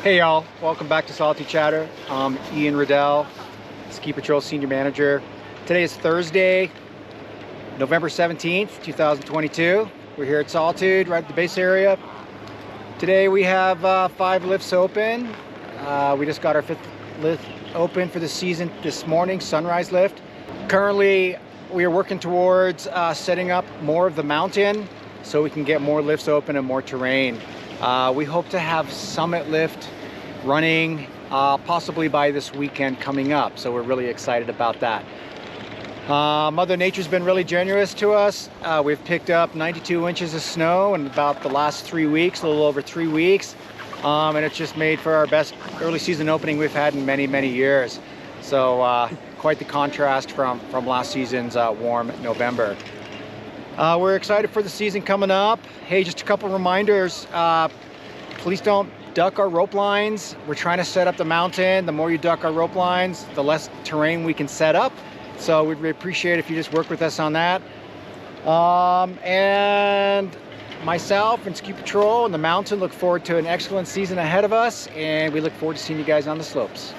Hey y'all, welcome back to Solitude Chatter. I'm Ian Riddell, Ski Patrol Senior Manager. Today is Thursday, November 17th, 2022. We're here at Solitude, right at the base area. Today we have 5 lifts open. We just got our 5th lift open for the season this morning, sunrise lift. Currently, we are working towards setting up more of the mountain so we can get more lifts open and more terrain. We hope to have summit lift running possibly by this weekend coming up, so we're really excited about that. Mother Nature's been really generous to us. We've picked up 92 inches of snow in about the last 3 weeks, a little over 3 weeks, and it's just made for our best early season opening we've had in many years. So quite the contrast from last season's warm November. We're excited for the season coming up. Hey, just a couple reminders. Please don't duck our rope lines. We're trying to set up the mountain. The more you duck our rope lines, the less terrain we can set up. So we'd really appreciate if you just work with us on that. And myself and Ski Patrol and the mountain look forward to an excellent season ahead of us, and we look forward to seeing you guys on the slopes.